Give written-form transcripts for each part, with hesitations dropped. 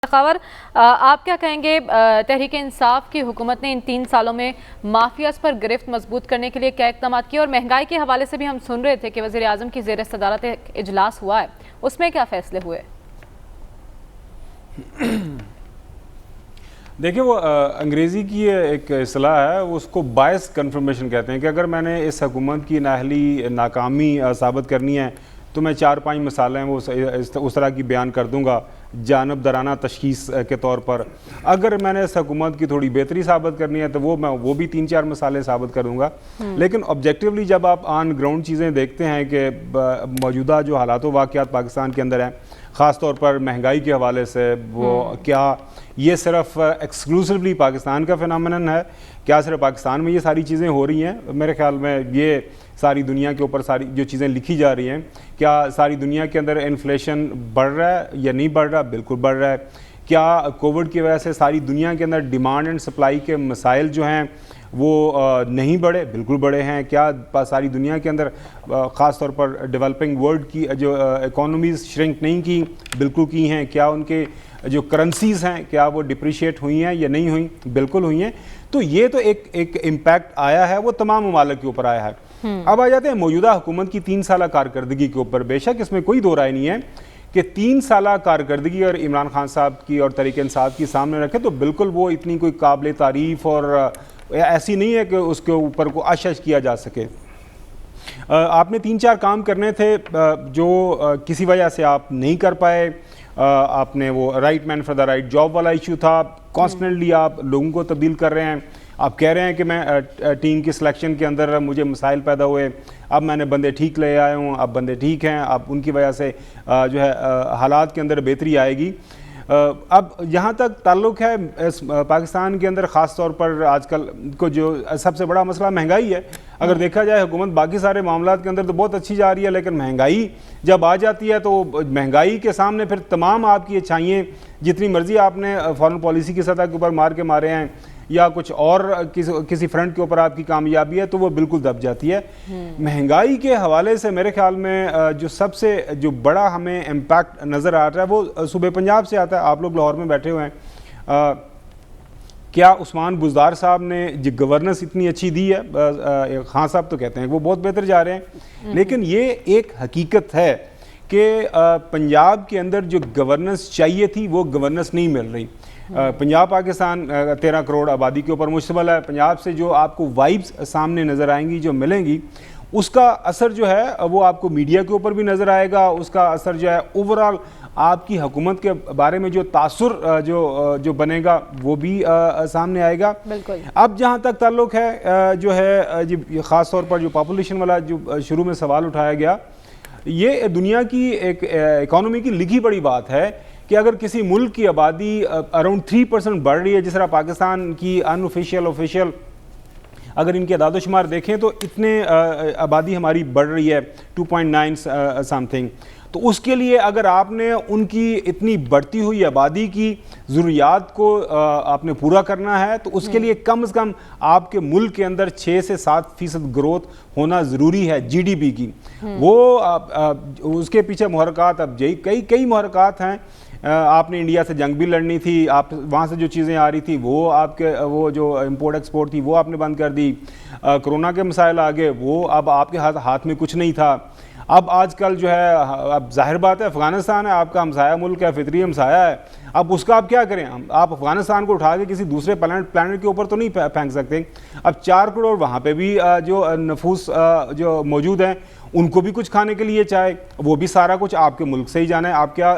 خاور آپ کیا کہیں گے تحریک انصاف کی حکومت نے ان 3 سالوں میں مافیاز پر گرفت مضبوط کرنے کے لیے کیا اقدامات کیے؟ اور مہنگائی کے حوالے سے بھی ہم سن رہے تھے کہ وزیر اعظم کی زیر صدارت ایک اجلاس ہوا ہے، اس میں کیا فیصلے ہوئے؟ دیکھیں وہ انگریزی کی ایک اصطلاح ہے، اس کو باعث کنفرمیشن کہتے ہیں کہ اگر میں نے اس حکومت کی نااہلی ناکامی ثابت کرنی ہے تو میں 4-5 مثالیں وہ اس طرح کی بیان کر دوں گا جانبدارانہ تشخیص کے طور پر۔ اگر میں نے اس حکومت کی تھوڑی بہتری ثابت کرنی ہے تو وہ بھی 3-4 مثالیں ثابت کر دوں گا۔ لیکن آبجیکٹیولی جب آپ آن گراؤنڈ چیزیں دیکھتے ہیں کہ موجودہ جو حالات و واقعات پاکستان کے اندر ہیں، خاص طور پر مہنگائی کے حوالے سے، وہ کیا یہ صرف ایکسکلوسیولی پاکستان کا فینامنن ہے؟ کیا صرف پاکستان میں یہ ساری چیزیں ہو رہی ہیں؟ میرے خیال میں یہ ساری دنیا کے اوپر ساری جو چیزیں لکھی جا رہی ہیں، کیا ساری دنیا کے اندر انفلیشن بڑھ رہا ہے یا نہیں بڑھ رہا؟ بالکل بڑھ رہا ہے۔ کیا کووڈ کی وجہ سے ساری دنیا کے اندر ڈیمانڈ اینڈ سپلائی کے مسائل جو ہیں وہ نہیں بڑھے؟ بالکل بڑھے ہیں۔ کیا ساری دنیا کے اندر خاص طور پر ڈیولپنگ ورلڈ کی جو اکانومیز شرنک نہیں کی؟ بالکل کی ہیں۔ کیا ان کے جو کرنسیز ہیں کیا وہ ڈپریشیٹ ہوئی ہیں یا نہیں ہوئیں؟ بالکل ہوئی ہیں۔ تو یہ تو ایک امپیکٹ آیا ہے، وہ تمام ممالک کے اوپر آیا ہے۔ اب آ جاتے ہیں موجودہ حکومت کی 3 سالہ کارکردگی کے اوپر۔ بے شک اس میں کوئی دو رائے نہیں ہے کہ 3 سالہ کارکردگی اور عمران خان صاحب کی اور تحریک انصاف کی سامنے رکھے تو بالکل وہ اتنی کوئی قابل تعریف اور ایسی نہیں ہے کہ اس کے اوپر کو اشش کیا جا سکے۔ آپ نے 3-4 کام کرنے تھے جو کسی وجہ سے آپ نہیں کر پائے۔ آپ نے وہ right man for the right job والا ایشو تھا، کانسٹنٹلی آپ لوگوں کو تبدیل کر رہے ہیں۔ آپ کہہ رہے ہیں کہ میں ٹیم کی سلیکشن کے اندر مجھے مسائل پیدا ہوئے، اب میں نے بندے ٹھیک لے آئے ہوں، اب بندے ٹھیک ہیں، اب ان کی وجہ سے جو ہے حالات کے اندر بہتری آئے گی۔ اب جہاں تک تعلق ہے اس پاکستان کے اندر خاص طور پر آج کل کو جو سب سے بڑا مسئلہ مہنگائی ہے۔ اگر دیکھا جائے حکومت باقی سارے معاملات کے اندر تو بہت اچھی جا رہی ہے، لیکن مہنگائی جب آ جاتی ہے تو مہنگائی کے سامنے پھر تمام آپ کی اچھائیاں جتنی مرضی آپ نے فارن پالیسی کی سطح کے اوپر مارے ہیں یا کچھ اور کسی فرنٹ کے اوپر آپ کی کامیابی ہے تو وہ بالکل دب جاتی ہے۔ مہنگائی کے حوالے سے میرے خیال میں جو سب سے جو بڑا ہمیں امپیکٹ نظر آ رہا ہے وہ صوبہ پنجاب سے آتا ہے۔ آپ لوگ لاہور میں بیٹھے ہوئے ہیں، کیا عثمان بزدار صاحب نے جو گورننس اتنی اچھی دی ہے؟ خان صاحب تو کہتے ہیں کہ وہ بہت بہتر جا رہے ہیں، لیکن یہ ایک حقیقت ہے کہ پنجاب کے اندر جو گورننس چاہیے تھی وہ گورننس نہیں مل رہی۔ پنجاب پاکستان 13 کروڑ آبادی کے اوپر مشتمل ہے۔ پنجاب سے جو آپ کو وائبز سامنے نظر آئیں گی، جو ملیں گی، اس کا اثر جو ہے وہ آپ کو میڈیا کے اوپر بھی نظر آئے گا۔ اس کا اثر جو ہے اوورآل آپ کی حکومت کے بارے میں جو تاثر جو بنے گا وہ بھی سامنے آئے گا۔ اب جہاں تک تعلق ہے جو ہے خاص طور پر جو پاپولیشن والا جو شروع میں سوال اٹھایا گیا، یہ دنیا کی ایک اکانومی کی لکھی بڑی بات ہے کہ اگر کسی ملک کی آبادی اراؤنڈ 3% بڑھ رہی ہے، جس طرح پاکستان کی ان آفیشیل اگر ان کے اعداد و شمار دیکھیں تو اتنے آبادی ہماری بڑھ رہی ہے 2.9 سم تھنگ، تو اس کے لیے اگر آپ نے ان کی اتنی بڑھتی ہوئی آبادی کی ضروریات کو آپ نے پورا کرنا ہے تو اس کے لیے کم از کم آپ کے ملک کے اندر 6 سے 7% گروتھ ہونا ضروری ہے جی ڈی پی کی۔ وہ اس کے پیچھے محرکات اب کئی محرکات ہیں۔ آپ نے انڈیا سے جنگ بھی لڑنی تھی، آپ وہاں سے جو چیزیں آ رہی تھی وہ آپ کے وہ جو امپورٹ ایکسپورٹ تھی وہ آپ نے بند کر دی۔ کرونا کے مسائل آگے، وہ اب آپ کے ہاتھ میں کچھ نہیں تھا۔ اب آج کل جو ہے اب ظاہر بات ہے افغانستان ہے، آپ کا ہمسایہ ملک ہے، فطری ہمسایہ ہے، اب اس کا آپ کیا کریں؟ آپ افغانستان کو اٹھا کے کسی دوسرے پلانٹ کے اوپر تو نہیں پھینک سکتے۔ اب 4 کروڑ وہاں پہ بھی جو نفوس جو موجود ہیں ان کو بھی کچھ کھانے کے لیے چاہے، وہ بھی سارا کچھ آپ کے ملک سے ہی جانا ہے۔ آپ کیا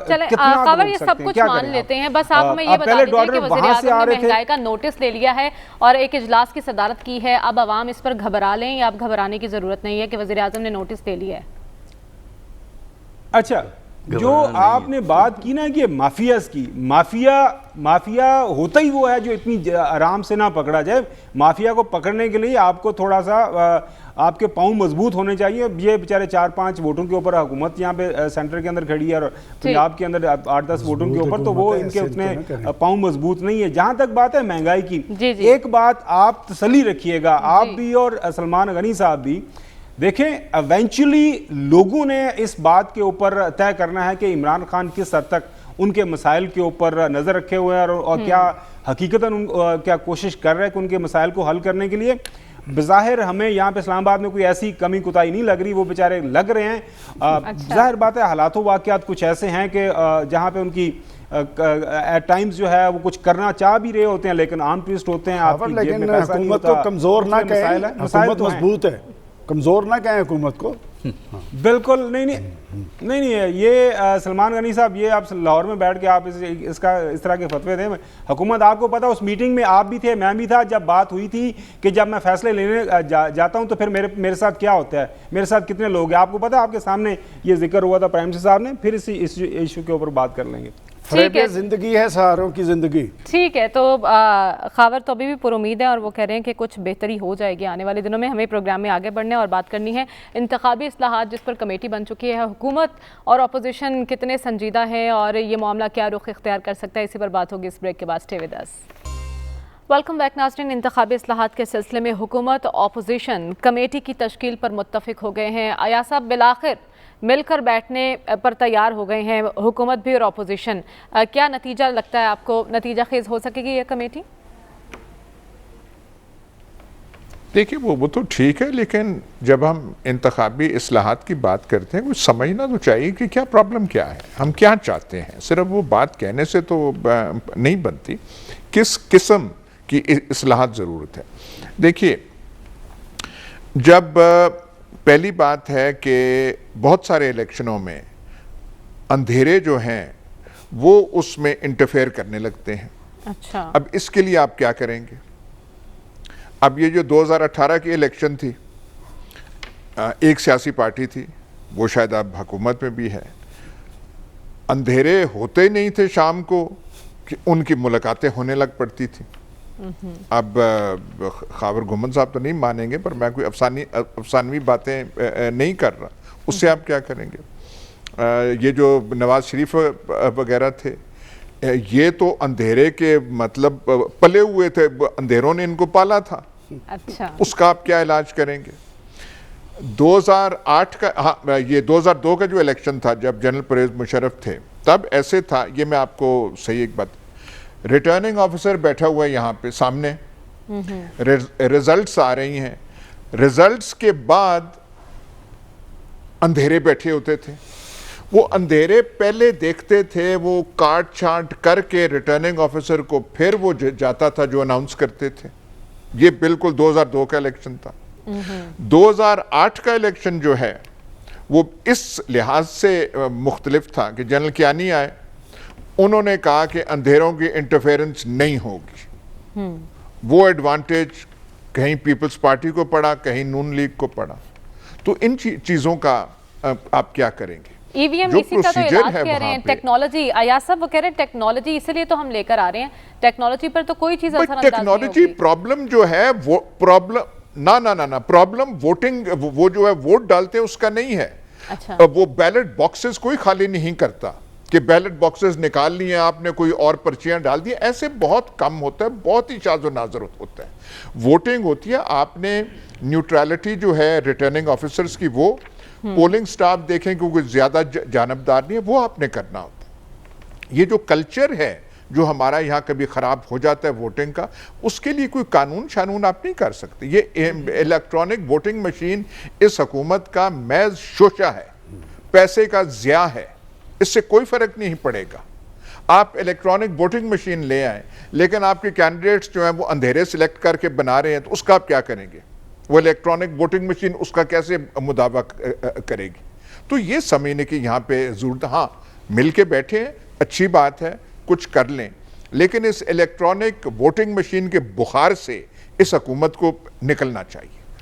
خبر یہ سب کچھ مان لیتے ہیں، بس آپ ہمیں یہ بتا دیجئے کہ وزیر اعظم نے مہنگائی کا نوٹس لے لیا ہے اور ایک اجلاس کی صدارت کی ہے، اب عوام اس پر گھبرا لیں یا اب گھبرانے کی ضرورت نہیں ہے کہ وزیر اعظم نے نوٹس لے لیا ہے؟ اچھا، جو آپ نے بات کی نا کہ مافیاز کی، مافیا ہوتا ہی وہ ہے جو اتنی آرام سے نہ پکڑا جائے۔ مافیا کو پکڑنے کے لیے آپ کو تھوڑا سا آپ کے پاؤں مضبوط ہونے چاہیے۔ یہ بیچارے 4-5 ووٹوں کے اوپر حکومت یہاں پہ سینٹر کے اندر کھڑی ہے اور پنجاب کے اندر 8-10 ووٹوں کے اوپر، تو وہ ان کے اتنے پاؤں مضبوط نہیں ہے۔ جہاں تک بات ہے مہنگائی کی، ایک بات آپ تسلی رکھیے گا، آپ بھی اور سلمان غنی صاحب بھی، دیکھیں ایونچولی لوگوں نے اس بات کے اوپر طے کرنا ہے کہ عمران خان کس حد تک ان کے مسائل کے اوپر نظر رکھے ہوئے ہیں اور کیا حقیقتاً کیا کوشش کر رہے ہیں کہ ان کے مسائل کو حل کرنے کے لیے. بظاہر ہمیں یہاں پہ اسلام آباد میں کوئی ایسی کمی کوتاہی نہیں لگ رہی, وہ بیچارے لگ رہے ہیں. ظاہر بات ہے حالات و واقعات کچھ ایسے ہیں کہ جہاں پہ ان کی ایٹ ٹائمز جو ہے وہ کچھ کرنا چاہ بھی رہے ہوتے ہیں لیکن عام ٹویسٹ ہوتے ہیں. آپ کی جیب میں پیسہ نہیں ہوتا. حکومت کو کمزور نہ کہیں, حکومت مضبوط ہے, کمزور نہ کہیں حکومت کو. بالکل نہیں یہ سلمان غنی صاحب, یہ آپ لاہور میں بیٹھ کے آپ اس طرح کے فتوے دیں. حکومت, آپ کو پتا اس میٹنگ میں آپ بھی تھے, میں بھی تھا, جب بات ہوئی تھی کہ جب میں فیصلے لینے جاتا ہوں تو پھر میرے ساتھ کیا ہوتا ہے, میرے ساتھ کتنے لوگ ہیں, آپ کو پتا, آپ کے سامنے یہ ذکر ہوا تھا پرائم منسٹر صاحب نے. پھر اس ایشو کے اوپر بات کر لیں گے. فریب زندگی ہے سہاروں کی زندگی. ٹھیک ہے, تو خاور تو ابھی بھی پر امید ہے اور وہ کہہ رہے ہیں کہ کچھ بہتری ہو جائے گی آنے والے دنوں میں. ہمیں پروگرام میں آگے بڑھنے اور بات کرنی ہے انتخابی اصلاحات جس پر کمیٹی بن چکی ہے. حکومت اور اپوزیشن کتنے سنجیدہ ہے اور یہ معاملہ کیا رخ اختیار کر سکتا ہے, اسی پر بات ہوگی اس بریک کے بعد. Stay with us. Welcome back ناظرین. انتخابی اصلاحات کے سلسلے میں حکومت اپوزیشن کمیٹی کی تشکیل پر متفق ہو گئے ہیں. ایاز صاحب بالآخر مل کر بیٹھنے پر تیار ہو گئے ہیں, حکومت بھی اور اپوزیشن. کیا نتیجہ لگتا ہے آپ کو, نتیجہ خیز ہو سکے گی یہ کمیٹی؟ دیکھیے وہ تو ٹھیک ہے, لیکن جب ہم انتخابی اصلاحات کی بات کرتے ہیں کچھ سمجھنا تو چاہیے کہ کیا پرابلم کیا ہے, ہم کیا چاہتے ہیں. صرف وہ بات کہنے سے تو نہیں بنتی, کس قسم کی اصلاحات ضرورت ہے. دیکھیے, جب پہلی بات ہے کہ بہت سارے الیکشنوں میں اندھیرے جو ہیں وہ اس میں انٹرفیئر کرنے لگتے ہیں. اچھا, اب اس کے لیے آپ کیا کریں گے؟ اب یہ جو 2018 کی الیکشن تھی, ایک سیاسی پارٹی تھی, وہ شاید اب حکومت میں بھی ہے. اندھیرے ہوتے نہیں تھے شام کو کہ ان کی ملاقاتیں ہونے لگ پڑتی تھی. اب خاور گھومن صاحب تو نہیں مانیں گے, پر میں کوئی افسانوی باتیں نہیں کر رہا. اس سے آپ کیا کریں گے؟ یہ جو نواز شریف وغیرہ تھے, یہ تو اندھیرے کے مطلب پلے ہوئے تھے, اندھیروں نے ان کو پالا تھا. اچھا, اس کا آپ کیا علاج کریں گے؟ 2008 کا یہ 2002 کا جو الیکشن تھا جب جنرل پرویز مشرف تھے, تب ایسے تھا. یہ میں آپ کو صحیح ایک بات, ریٹرننگ آفیسر بیٹھا ہوا ہے یہاں پہ سامنے, ریزلٹس آ رہی ہیں, ریزلٹس کے بعد اندھیرے بیٹھے ہوتے تھے. وہ اندھیرے پہلے دیکھتے تھے, وہ کاٹ چھانٹ کر کے ریٹرننگ آفیسر کو پھر وہ جاتا تھا جو اناؤنس کرتے تھے. یہ بالکل 2002 کا الیکشن تھا. 2008 کا الیکشن جو ہے وہ اس لحاظ سے مختلف تھا کہ جنرل کیانی آئے, انہوں نے کہا کہ اندھیروں کی انٹرفیرنس نہیں ہوگی. وہ ایڈوانٹیج کہیں پیپلز پارٹی کو پڑا, کہیں نون لیگ کو پڑا. تو ان چیزوں کا آپ کیا کریں گے؟ ای وی ایم اسی کا تو علاج کہہ رہے ہیں, ٹیکنالوجی. ایاز صاحب وہ کہہ رہے ہیں ٹیکنالوجی اس لیے تو ہم لے کر آ رہے ہیں, ٹیکنالوجی پر تو کوئی چیز اثر انداز نہیں ہوگی. ٹیکنالوجی پرابلم جو ہے وہ پرابلم نہ پرابلم ووٹنگ, وہ جو ہے ووٹ ڈالتے ہیں اس کا نہیں ہے. وہ بیلٹ باکسز کوئی خالی نہیں کرتا کہ بیلٹ باکسز نکال لیے آپ نے, کوئی اور پرچیاں ڈال دی. ایسے بہت کم ہوتا ہے, بہت ہی شاذ و نادر ہوتا ہے. ووٹنگ ہوتی ہے, آپ نے نیوٹرالٹی جو ہے ریٹرننگ آفیسرز کی, وہ پولنگ سٹاف دیکھیں کہ کوئی زیادہ جانبدار نہیں ہے, وہ آپ نے کرنا ہوتا ہے. یہ جو کلچر ہے جو ہمارا یہاں کبھی خراب ہو جاتا ہے ووٹنگ کا, اس کے لیے کوئی قانون آپ نہیں کر سکتے. یہ الیکٹرانک ووٹنگ مشین اس حکومت کا محض شوشہ ہے, پیسے کا ضیاع ہے, اس سے کوئی فرق نہیں پڑے گا. آپ الیکٹرانک ووٹنگ مشین لے آئیں لیکن آپ کے کینڈیڈیٹس جو ہیں وہ اندھیرے سلیکٹ کر کے بنا رہے ہیں, تو اس کا آپ کیا کریں گے؟ وہ الیکٹرانک ووٹنگ مشین اس کا کیسے مداوع کرے گی؟ تو یہ سمجھنے کی یہاں پہ ضرورت. ہاں مل کے بیٹھے ہیں, اچھی بات ہے, کچھ کر لیں, لیکن اس الیکٹرانک ووٹنگ مشین کے بخار سے اس حکومت کو نکلنا چاہیے.